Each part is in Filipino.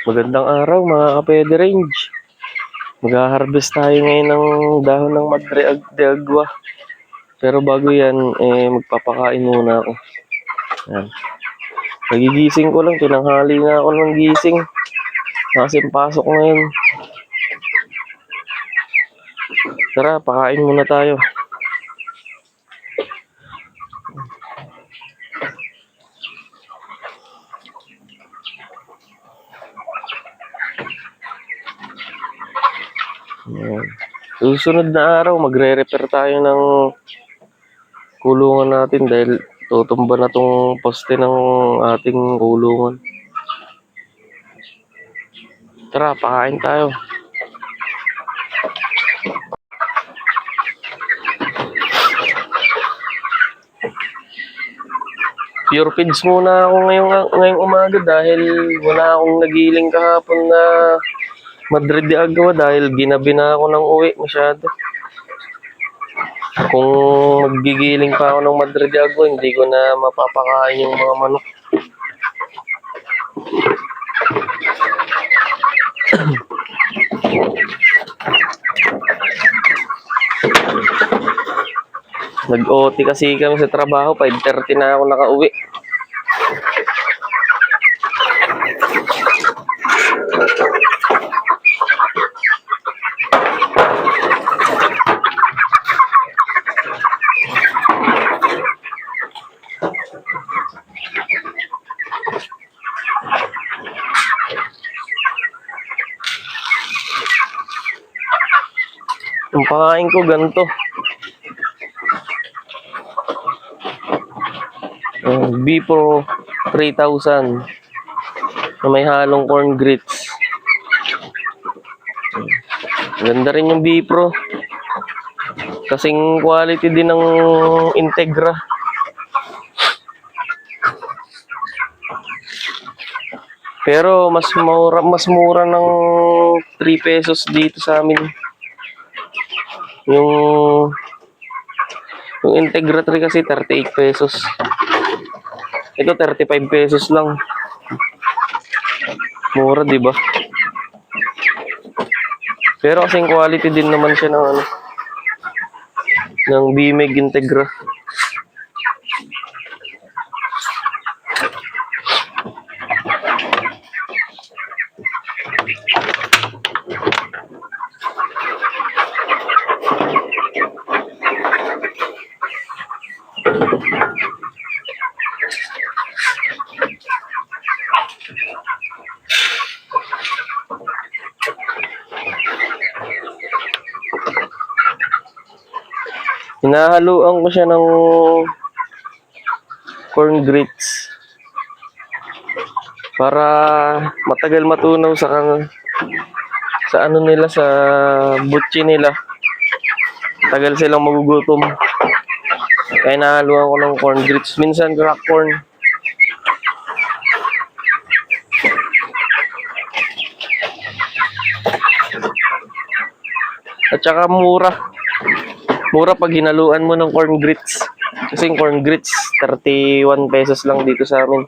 Magandang araw mga kapede range. Mag-harvest tayo ngayon ng dahon ng Madre de Agua. Pero bago yan, magpapakain muna ako. Yan. Nagigising ko lang, tinanghali na ako ng gising. Kasi pasok ngayon. Tara, pakain muna tayo. Yan. Susunod na araw, magre-repair tayo ng kulungan natin dahil tutumba na tong poste ng ating kulungan. Tara, pakain tayo. Pure feeds muna ako ngayong umaga dahil wala akong nagiling kahapon na Madre de Agua dahil ginabi na ako ng uwi masyado. Kung magigiling pa ako ng Madre de Agua, hindi ko na mapapakain yung mga manok. Nag-OT kasi kami sa trabaho, 5:30 na ako nakauwi. Yung pakain ko ganito. Bipro 3,000 na may halong corn grits. Ganda rin yung Bipro. Kasing quality din ng Integra. Pero mas mura ng 3 pesos dito sa amin. Yung Integra 3 kasi 38 pesos. Ito 35 pesos lang. Mura, 'di ba? Pero kasing quality din naman siya ng Bimeg Integra. Hinahaluan ko siya ng corn grits para matagal matunaw sa ano nila, sa butchi nila. Tagal silang magugutom. Kaya hinahaluan ko ng corn grits. Minsan crack corn. At saka mura. Mura pag hinaluan mo ng corn grits. Kasi yung corn grits, 31 pesos lang dito sa amin.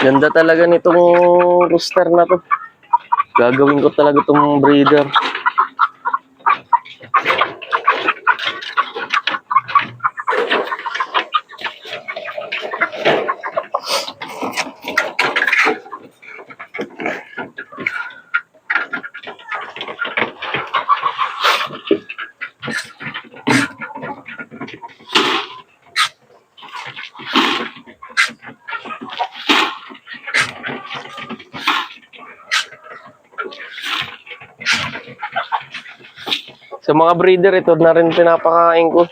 Ganda talaga nitong rooster na to. Gagawin ko talaga itong breeder. Sa mga breeder, ito na rin pinapakain ko.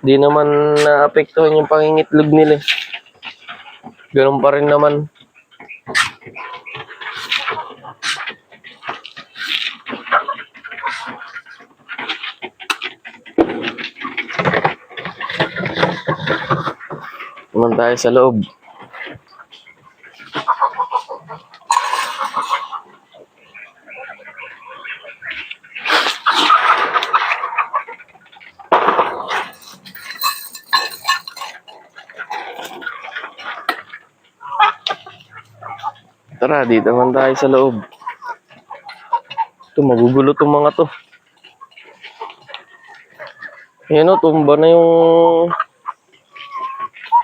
Di naman naapektuhan yung pangingitlog nila. Ganun pa rin naman. Naman tayo sa loob. Tara, dito naman tayo sa loob. Ito, magugulo tong mga to. Ayan o, tumba na yung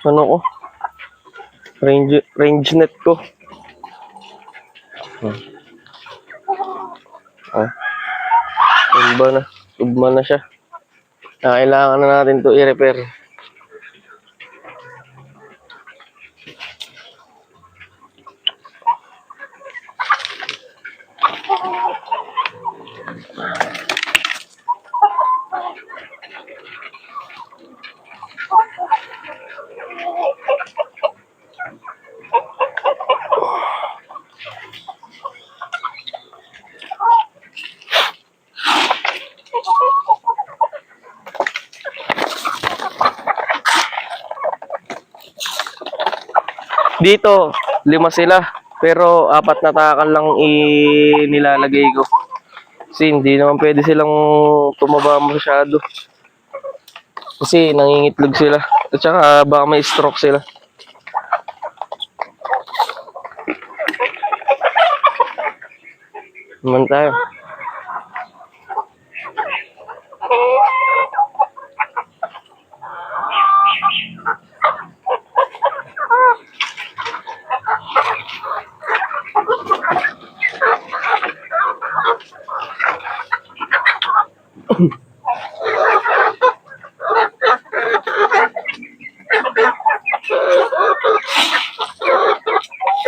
ano ko, range net ko. Tumba na siya. Kailangan na natin to i-repair. Dito, 5 sila. Pero 4 na takal lang nilalagay ko. Kasi hindi naman pwede silang tumaba masyado. Kasi nangingitlog sila. At saka baka may stroke sila. Naman tayo.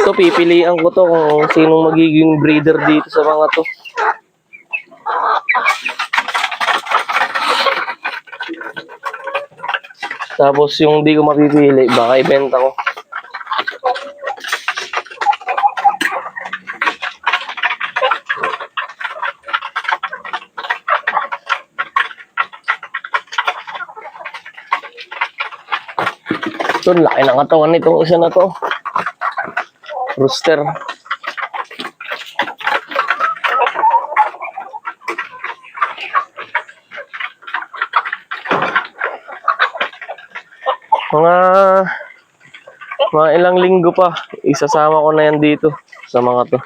So pipilian ko to kung sinong magiging breeder dito sa mga to. Tapos yung di ko mapipili, baka ibenta ko. Ito, laki ng katawan nitong isa na to. Rooster. Mga ilang linggo pa, isasama ko na yan dito sa mga to.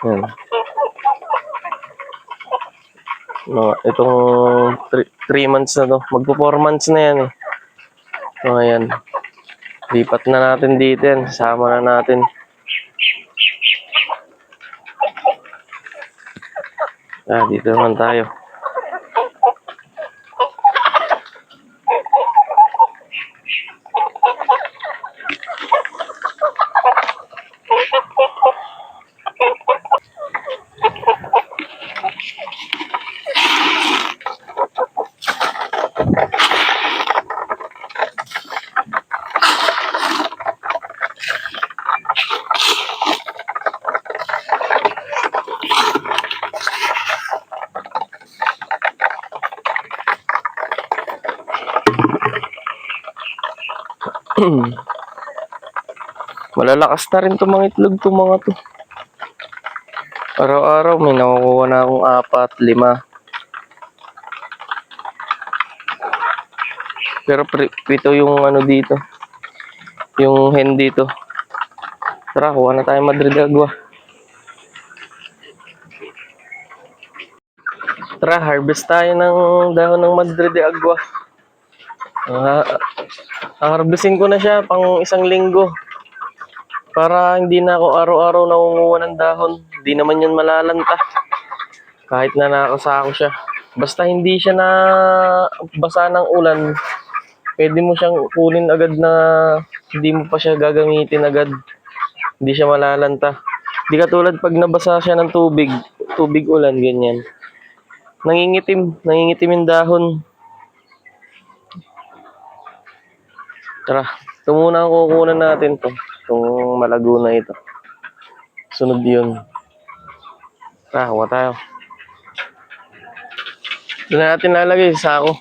Yan. Itong 3 months na to. Magpo 4 months na yan eh. So ayan. Lipat na natin dito yan. Sama na natin. Dito naman tayo. Malalakas na rin itong mga itlog itong mga to. Araw-araw may nakukuha na akong 4, 5. Pero pito yung ano dito. Yung hen dito. Tara, kuha na tayo Madrid Agua. Tara, harvest tayo ng dahon ng Madrid Agua. Harvestin ko na siya pang 1 linggo. Para hindi na ako araw-araw nangunguha ng dahon. Hindi naman yan malalanta. Kahit na nakasako siya. Basta hindi siya na basa ng ulan, pwede mo siyang kunin agad na hindi mo pa siya gagamitin agad. Hindi siya malalanta. Hindi katulad pag nabasa siya ng tubig ulan, ganyan. Nangingitim yung dahon. Tara, ito muna ang kukunan natin to. Itong malago na ito. Sunod yun. Tara, kuha tayo. Doon natin lalagay sa sako.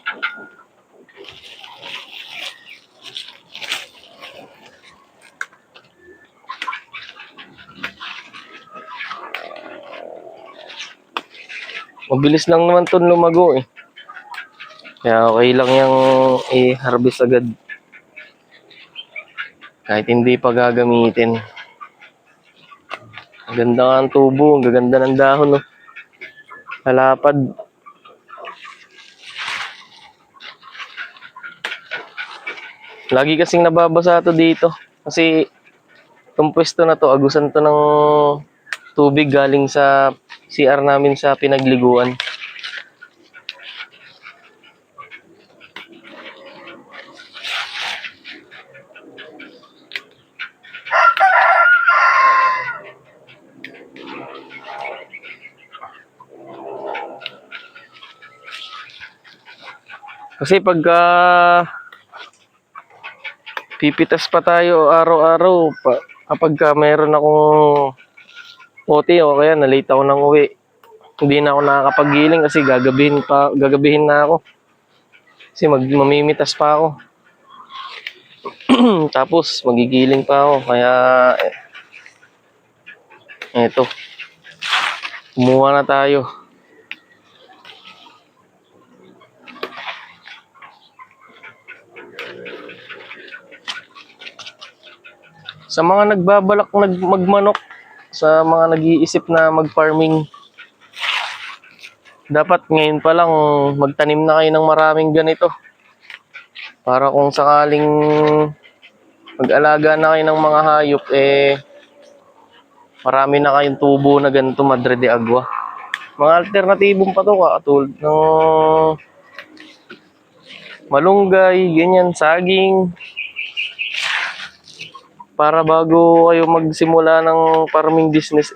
Mabilis lang naman to lumago eh. Kaya okay lang yung i-harvest agad. Kahit hindi pa gagamitin. Ang ganda nga ang tubo. Ang gaganda ng dahon. No? Halapad. Lagi kasing nababasa to dito. Kasi itong pwesto na to, agusan to ng tubig galing sa CR namin sa pinagliguan. Kasi pagka pipitas pa tayo araw-araw, kapag meron akong OT o kaya na-late ako ng uwi, hindi na ako nakakapaggiling kasi gagabihin na ako. Kasi mamimitas pa ako. Tapos magigiling pa ako. Kaya eto. Kumuha na tayo. Sa mga nagbabalak magmanok, sa mga nag-iisip na mag-farming, dapat ngayon pa lang magtanim na kayo ng maraming ganito. Para kung sakaling mag-alaga na kayo ng mga hayop, marami na kayong tubo na ganito Madre de Agua. Mga alternatibong pa to, katulad ng malunggay, ganyan, saging. Para bago kayo magsimula ng farming business,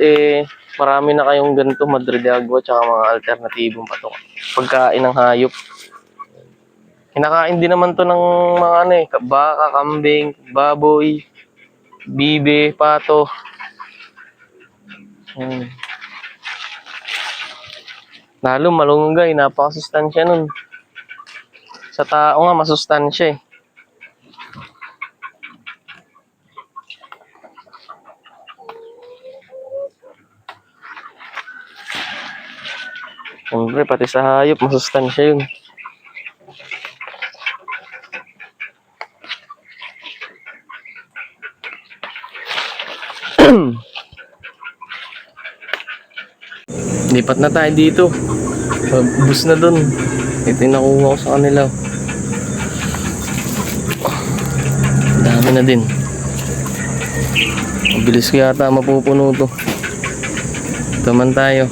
marami na kayong ganito Madre de Agua tsaka mga alternatibong pa to. Pagkain ng hayop. Kinakain din naman to ng mga baka, kambing, baboy, bibe, pato. Lalo malunggay, napakasustansya nun. Sa tao nga, masustansya eh. Siyempre, pati sa hayop, masustansya yun. Lipat na tayo dito. Bus na dun. Ito yung nakuha ko sa kanila. Dami na din. Mabilis ko yata mapupuno to. Ito man tayo.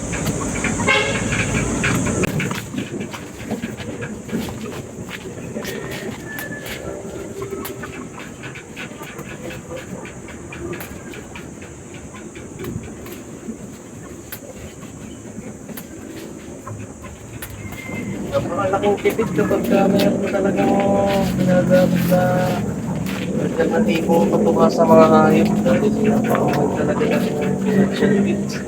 Napakalaking tipid kapag mayroon talagang ginagamit na alternatibong patuka sa mga hayop dahil napakawag talaga ng financial needs.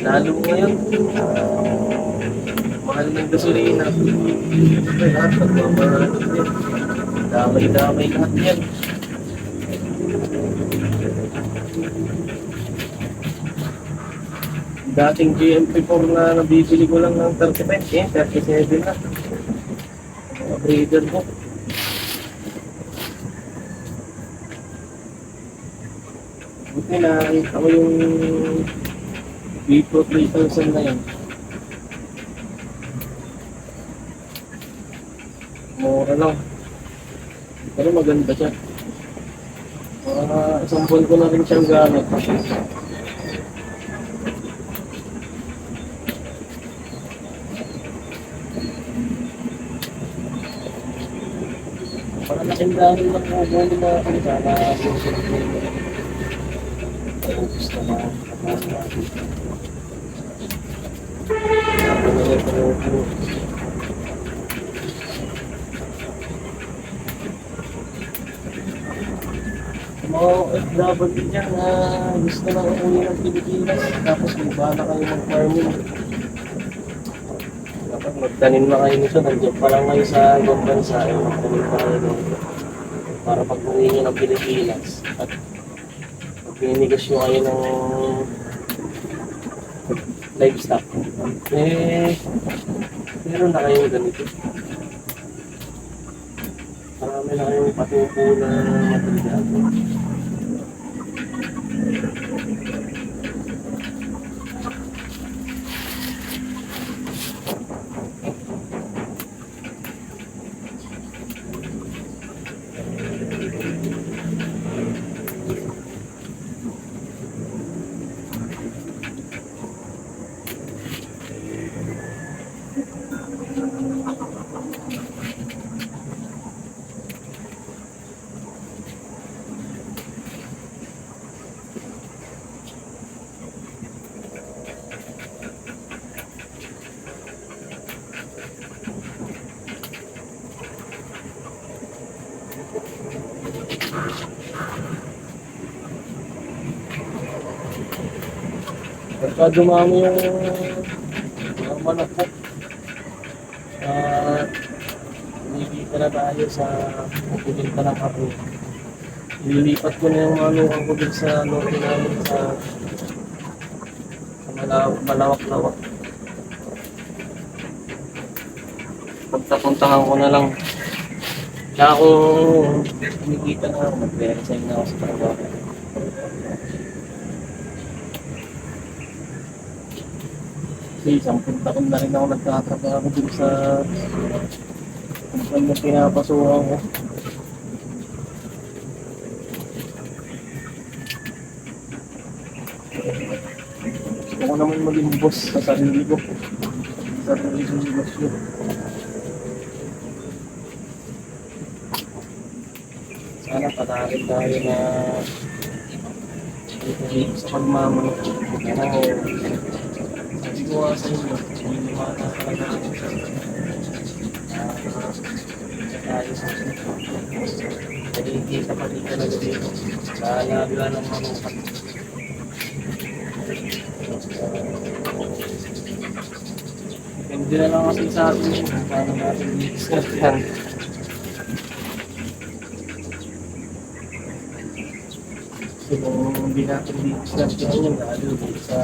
Lalo ngayon, mahal ng gasolina. Siyempre lahat nagmamahal din. Damay-damay lahat yan. Dating GMP4 na nabibili ko lang ng 35, 37 na. Mga breeder ko. Buti nakita ko yung Vipo 3000 na yan. Mura lang. Pero maganda siya. Isang buwan ko na rin siyang gamit. Para laking dahil lang po buwan na kung sana susunod na yun. Gusto na mga OFW dyan na gusto na umuwi ng Pilipinas tapos magbala kayo ng farming. Dapat magtanim na kayo nito, nandiyan pa lang kayo sa ibang bansa, magtanim pa kayo nito para pag uwi nyo ng Pilipinas at pag pininegasyon kayo ng livestock. Eh, meron na kayong ganito. Marami na kayong patupo na material. Pagka dumami yung manok po, nililipat na tayo sa pupunta ng kapo. Nililipat ko na yung manukan ko dun sa norte namin sa malawak-lawak. Pagtapuntahan ko na lang. Kaya kung kumikita na ako, mag-resign na ako sa trabaho. Kasi isang taon na rin ako nagtatrabaho dun sa kumpanya pinapasukan ko. Gusto ko naman maging boss sa sarili ko. Sa sarili kong negosyo. Sana patarin tayo na dito sa pagmamanok. Ano, sabi ko nga sa inyo, hindi naman na talaga tayo sa hindi ka pati talaga dito. Sa alaga ng manukat. Depende na lang kasi sa atin kung paano natin i-discuss yan. Kasi kung hindi natin i-discuss yan, lalo dito sa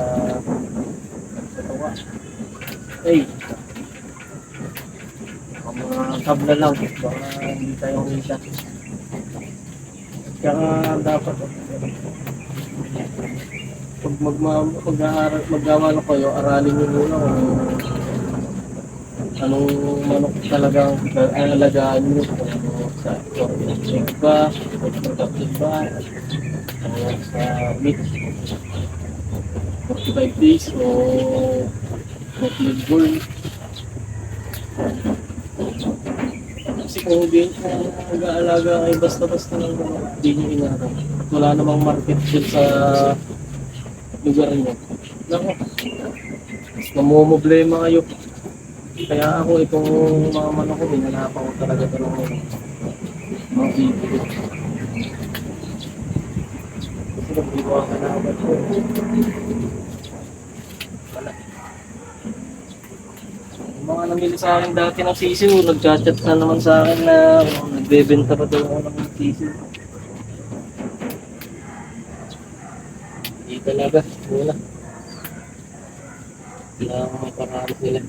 tawa. Hey! Ang mga tabla lang, baka hindi tayo kumita. Kaya dapat pag magmamano kayo, aralin nyo muna kung anong manok talagang alagaan nyo. Kung ano sa organic ba, productive ba, o sa meat, 45 days o protein burn. Kasi kung hindi mag-aalaga kayo basta-basta ng mga hindi nyo inarap at wala namang market dun sa lugar nyo, naku, mas namumblema kayo. Kaya ako itong mga manok ko, binanapan ko talaga ito ng mga video. Kasi nagbiwa ka na agad ko. Wala. Yung mga namili sa akin dati ng sisiw, nagchat-chat na naman sa akin na nagbebenta pa daw ako ng sisiw. Hindi talaga, wala. Kailangan may paraan sila.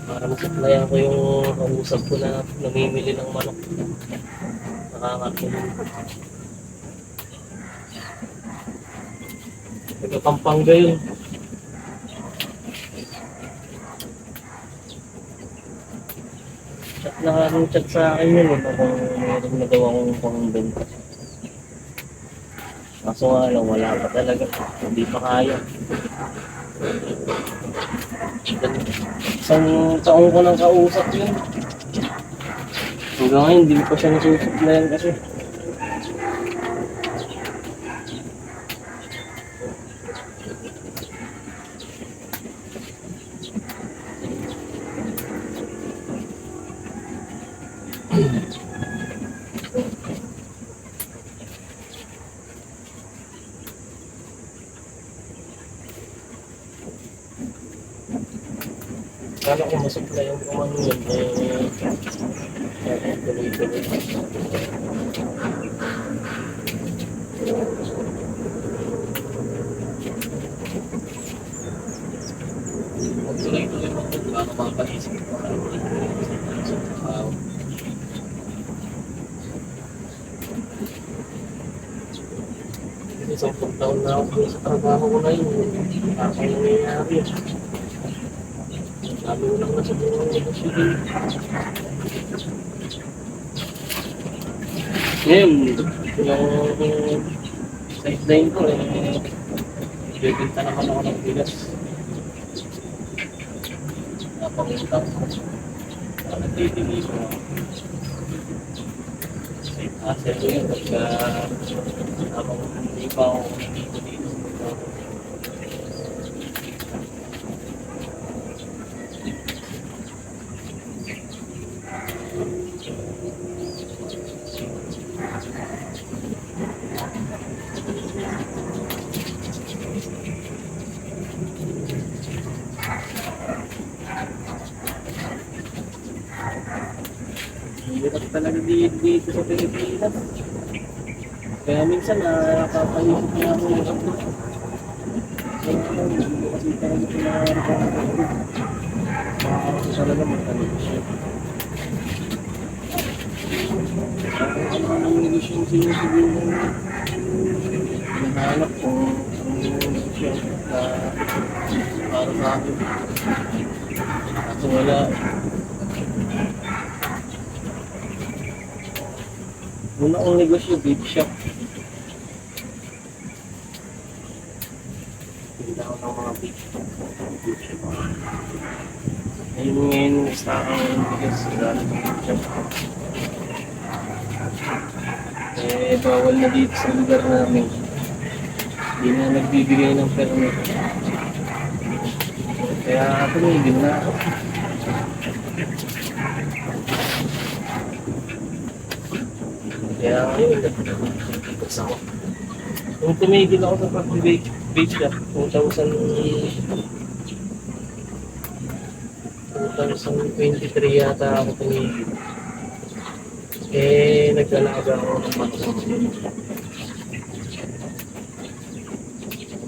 Para masaplayan ko yung kausap ko na namimili ng manok. Nakakatulong. Taga Pampanga yun. Chat sa akin yun kung meron na daw akong pangbenta. Kaso nga lang, wala pa talaga. Hindi pa kaya. Isang taong ko nang kausap yun. Hanggang ngayon, hindi pa siya nasusuplayan kasi. Kala ko masuplayan ko man yun, tuloy-tuloy. tuloy-tuloy mo kung baka mapaisip ko sa tao. Kasi 10 taon na ako sa trabaho ko na yun. Ako nangyayari. Sabi ko lang nasa buong negosyo din. Ngayon, yung sideline ko bibinta naman ako ng bigas. Napangutang ko. Nagtitili ko. Same hassle ko yun pagka habang hindi pa ako dito. Hirap talaga dito sa Pilipinas. Kaya minsan nakapaisip na ako yung abroad. Hindi ko kasi talaga pinarap ako ng abroad. Ako talaga magka-negosyo. Ano ang negosyo yung sinusigil mo? Hinahanap ko ang negosyo na para sa akin. Kaso wala. Una kong negosyo, vape shop. Tinda ko ng mga vape shop. Ngayon gusto akong bigas sa galing ng vape shop. Bawal na dito sa lugar namin. Hindi na nagbibigay ng permit. Kaya tumigil na ako. Kaya ngayon, nagpapagpas ako. Nung tumigil ako sa pag-vape shop, 2023 yata ako tumigil. Nag-alaga ako ng manok.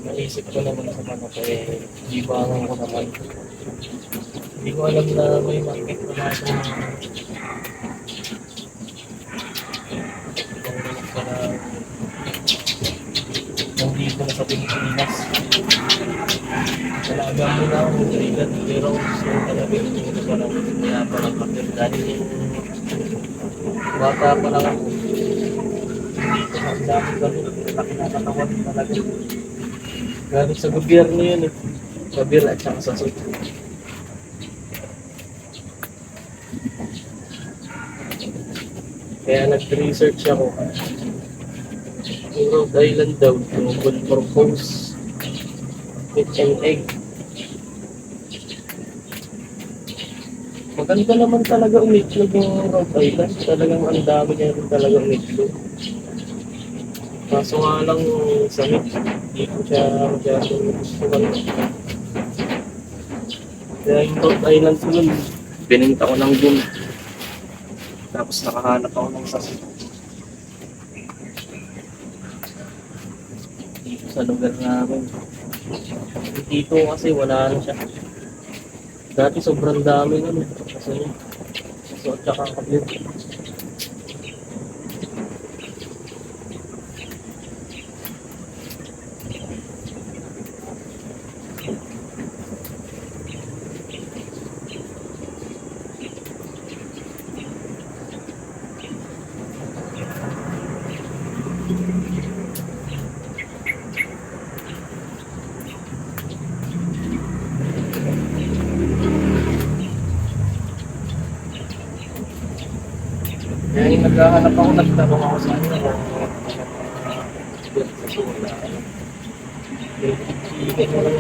Naisip ko naman sa manok, ibangan ko naman. Hindi ko alam na may market na sa nandito na sa Pilipinas. Talaga mo na akong trigger, pero gusto ko talaga yung parang kaya parang kapit dahil yung bata pa lang ako. Dito sa dami kami, nakakatawan talaga. Galing sa gobyerno yun sa BIR at saka sa SUD. Kaya nag-research ako. Yung Rhode Island daw, yung would propose meat and egg. Maganda naman talaga umitlog yung Rhode Island. Talagang ang dami niya rin talaga umitlog. Kaso nga lang sa meat, hindi ko siya masyadong gustuhan. Kaya yung Rhode Island ko nun, bininta ko ng gun. Tapos nakahanap ako ng sasip. Dito sa lugar namin. Dito kasi wala na siya. Dati sobrang dami nun. Kasi at saka kabit. Kaya yung naghahanap ako, nagtanong ako sa ano kung sa sula. Hindi ko lang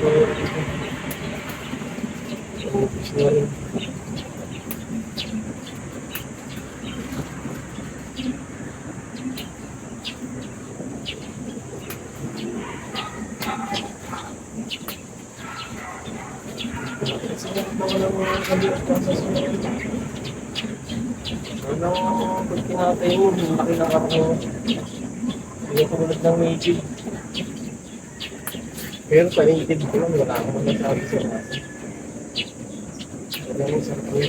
pag tinatay mo, laki na karong hindi ko tulad ng native. Pero sa native ko lang, wala akong masasabi sa natin. Ganun sa kuya.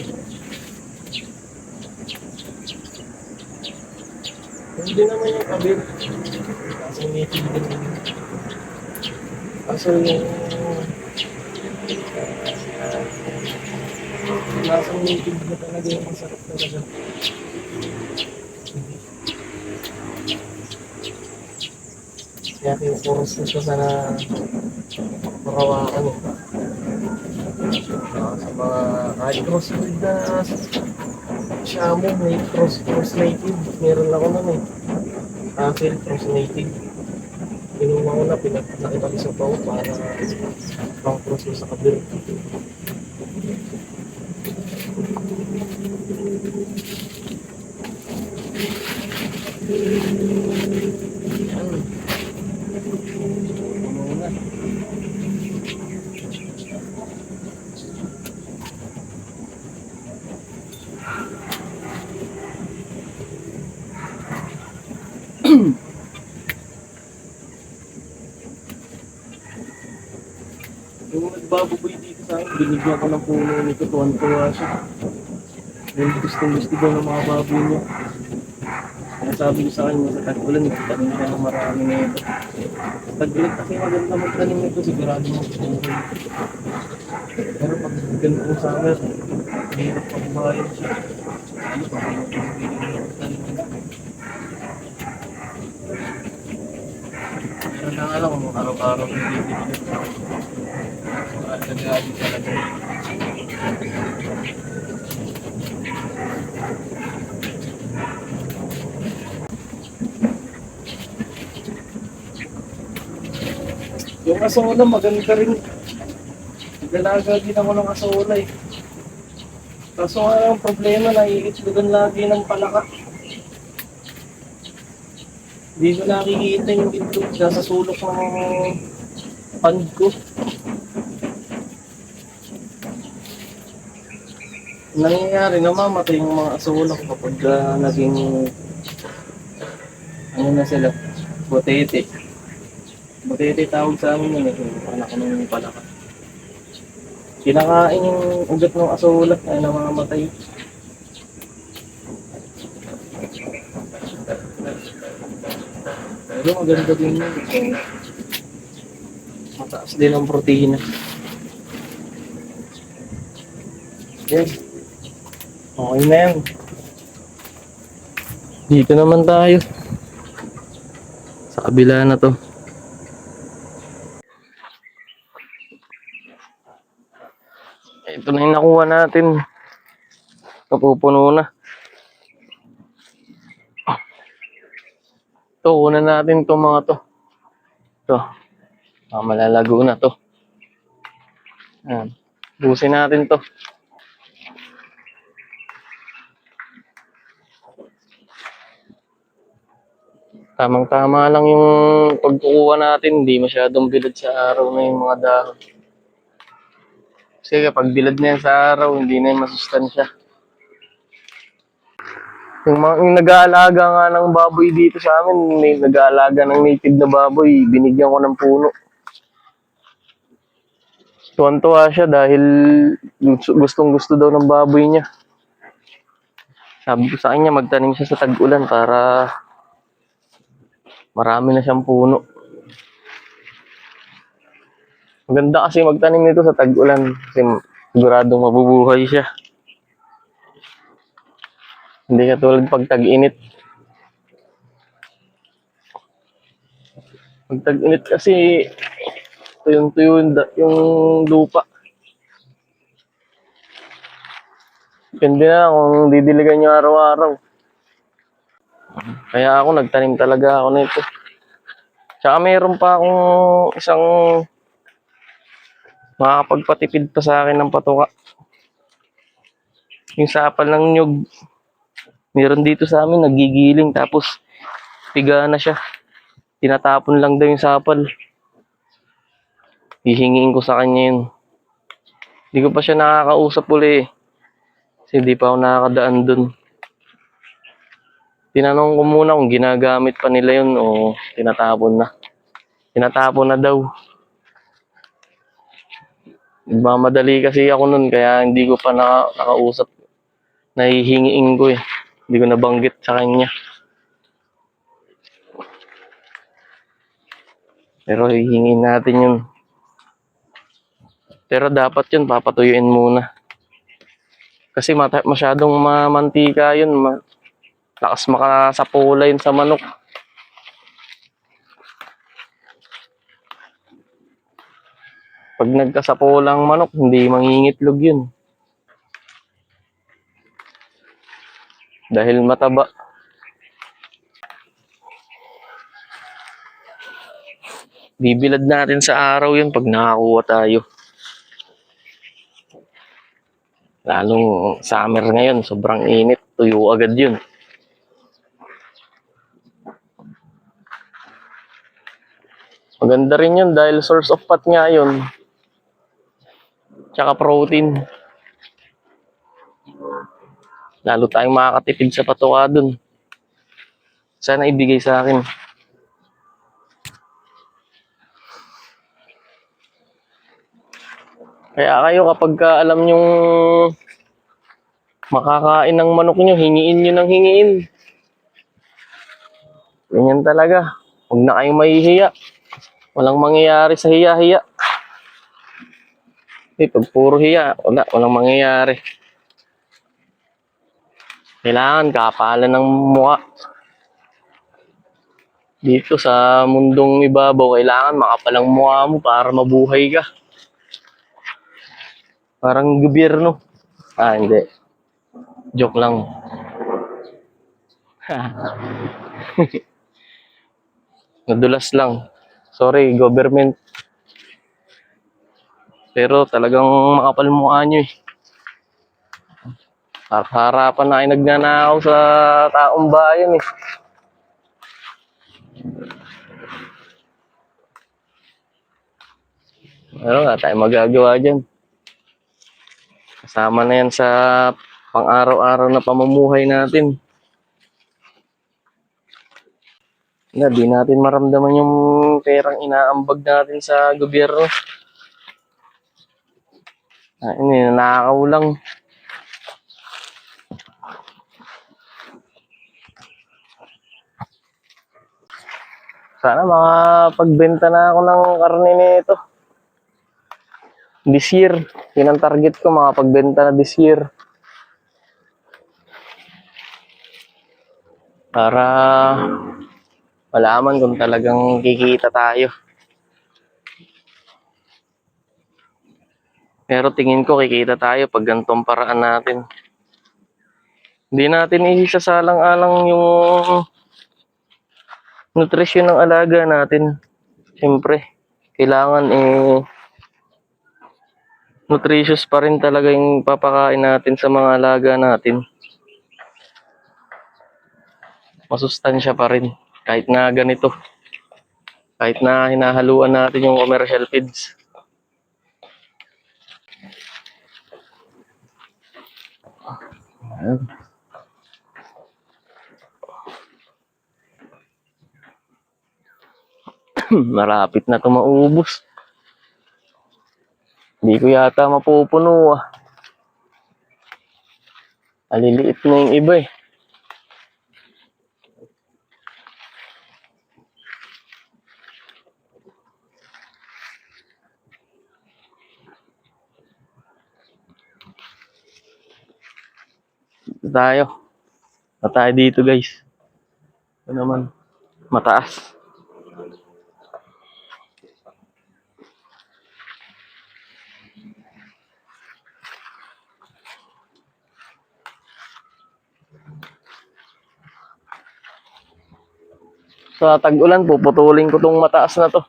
Hindi naman yung kabit. Kaso may tigil din. Kaso yung lasang native na talaga yung masarap talaga. Kaya kinukuros ko siya sa makawakan eh. Sa mga kahit crossbreed na Shamo, may cross native. Meron ako nun eh. Apple cross native. Kinuha ko na, pinakita sa pao para pang cross mo sa kabir. Yan. Puno na. Yung nagbababoy dito sa akin, binigyan ko ng puno nito, tuwan-tuwa siya. Yung gustong-gusto daw ng mga baboy niya. Kaya sabi ko sa kanya, sa tag-ulan, tanim siya ng marami na ito. Tag-ulan kasi maganda magtanim nito, sigurado magpupuloy. Pero pag ganitong summer, mahirap pagbayan siya. Ano pa, mahirap magtanim nito. Pero na nga lang kung araw-araw yung bibigyan sa akin. Nag-aalit talaga. Yung asola maganda rin. Nagdalaga din ako ng asola eh. Kaso nga ang problema, naiitlogan lagi ng palaka. Hindi ko nakikita yung itlog nasa sulok ng pan ko. Nangyayari, namamatay yung mga asola kapag naging ano na sila, botete. Botete tawag sa amin yun eh, yung anak ko ng palaka. Kinakain yung ugat ng asola ay namamatay. Pero maganda din yun. Mataas din ang protina. Yes. Okay na yan. Dito naman tayo. Sa kabila na to. Ito na yung nakuha natin. Kapupuno na. Ito, una natin itong mga to. Ito. Malalago na to. Ayan. Busin natin to. Tamang-tama lang yung pagkukuha natin. Hindi masyadong bilad sa araw na yung mga dahon. Kasi kapag bilad na yan sa araw, hindi na yung masustansya. Yung nag-aalaga nga ng baboy dito sa amin, may nag-aalaga ng native na baboy, binigyan ko ng puno. Tuwan-tuwa siya dahil gustong-gusto daw ng baboy niya. Sabi ko sa kanya, magtanim siya sa tag-ulan para marami na siyang puno. Maganda kasi magtanim nito sa tag-ulan kasi siguradong mabubuhay siya. Hindi katulad pag tag-init. Pag tag-init kasi tuyong-tuyo yung lupa. Depende na kung didiligan nyo araw-araw. Kaya ako nagtanim talaga ako nito. Tsaka mayroon pa akong isang makakapagpatipid pa sa akin ng patuka. Yung sapal ng nyug. Meron dito sa amin, nagigiling tapos piga na siya. Tinatapon lang daw yung sapal. Hihingiin ko sa kanya yun. Hindi ko pa siya nakakausap uli eh. Kasi hindi pa ako nakakadaan dun. Tinanong ko muna kung ginagamit pa nila yun o tinatapon na. Tinatapon na daw. Nagmamadali kasi ako nun kaya hindi ko pa nakausap. Nahihingiin ko eh. Hindi ko nabanggit sa kanya. Pero hihingin natin yun. Pero dapat yun, papatuyuin muna. Kasi masyadong mamantika yun. Lakas makasapula yun sa manok. Pag nagkasapulang manok, hindi mangingitlog yun. Dahil mataba. Bibilad natin sa araw yun pag nakakuha tayo. Lalong summer ngayon, sobrang init. Tuyo agad yun. Maganda rin yun dahil source of fat nga yun. Tsaka protein. Lalo tayong makakatipid sa patuka dun. Sana ibigay sa akin. Kaya kayo kapag alam nyong makakain ng manok nyo, hingiin nyo ng hingiin. Ganyan talaga. Huwag na kayong mahihiya. Walang mangyayari sa hiya-hiya. Pag puro hiya, walang mangyayari. Kailangan kapalan ng mukha. Dito sa mundong ibabaw, kailangan makapalang mukha mo para mabuhay ka. Parang gobyerno. Hindi. Joke lang. Nadulas lang. Sorry, government. Pero talagang makapal mukha nyo eh. Harapan na ay nagnanakaw sa taong bayan eh. Ano nga tayo magagawa dyan? Kasama na yan sa pang-araw-araw na pamumuhay natin. Di natin maramdaman yung perang inaambag natin sa gobyerno. Ini, nakakaw lang. Sana makapagbenta na ako ng karne nito. This year. Yun ang target ko, makapagbenta na this year. Para malaman kung talagang kikita tayo. Pero tingin ko kikita tayo pag ganitong paraan natin. Hindi natin isasalang-alang yung nutrisyon ng alaga natin. Siyempre, kailangan nutritious pa rin talaga yung papakain natin sa mga alaga natin. Masustansya pa rin. Kahit na ganito. Kahit na hinahaluan natin yung commercial feeds. Marapit na ito maubos. Hindi ko yata mapupuno ah. Aliliit na yung iba eh. Tayo dito guys. Ito naman, mataas. Sa tag-ulan, puputulin ko tong mataas na to.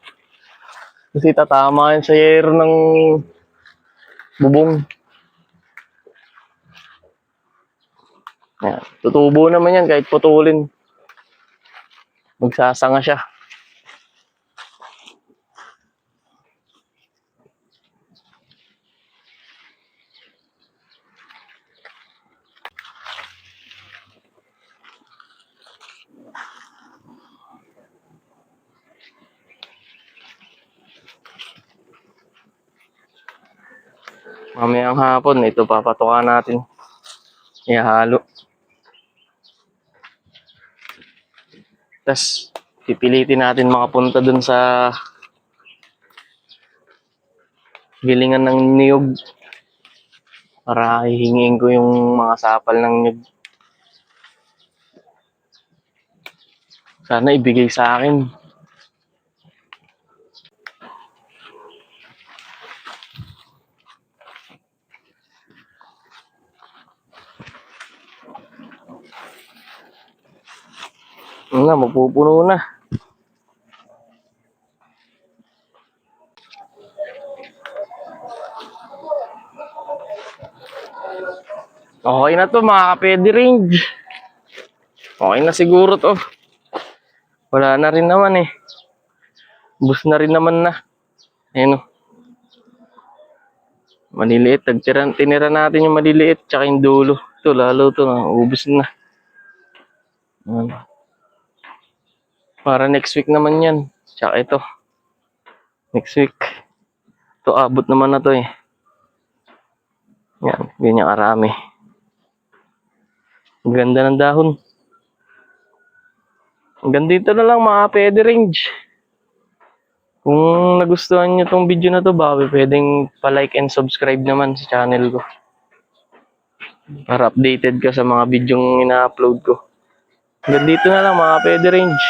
Kasi tatama yan sa yero ng bubong. Yan. Tutubo naman yan kahit putulin. Magsasanga siya. Mamayang hapon, ito papatukan natin. Ihalo. Tapos, pipilitin natin makapunta dun sa gilingan ng niyog. Para hihingin ko yung mga sapal ng niyog. Sana ibigay sa akin. Yun na, mapupuno na. Okay na to mga kapede range. Okay na siguro to. Wala na rin naman eh. Bus na rin naman na. Ayun o. Maliliit. Tinira natin yung maliliit. Tsaka yung dulo. Ito lalo to. Ubus na. Ayan. Para next week naman yan. Tsaka ito. Next week. Ito abot naman na to eh. Yan. Ganyan karami. Ang ganda ng dahon. Hanggang dito na lang mga pwede range. Kung nagustuhan nyo tong video na to, baka pwedeng pa-like and subscribe naman sa channel ko. Para updated ka sa mga video ina-upload ko. Hanggang dito na lang mga pwede range.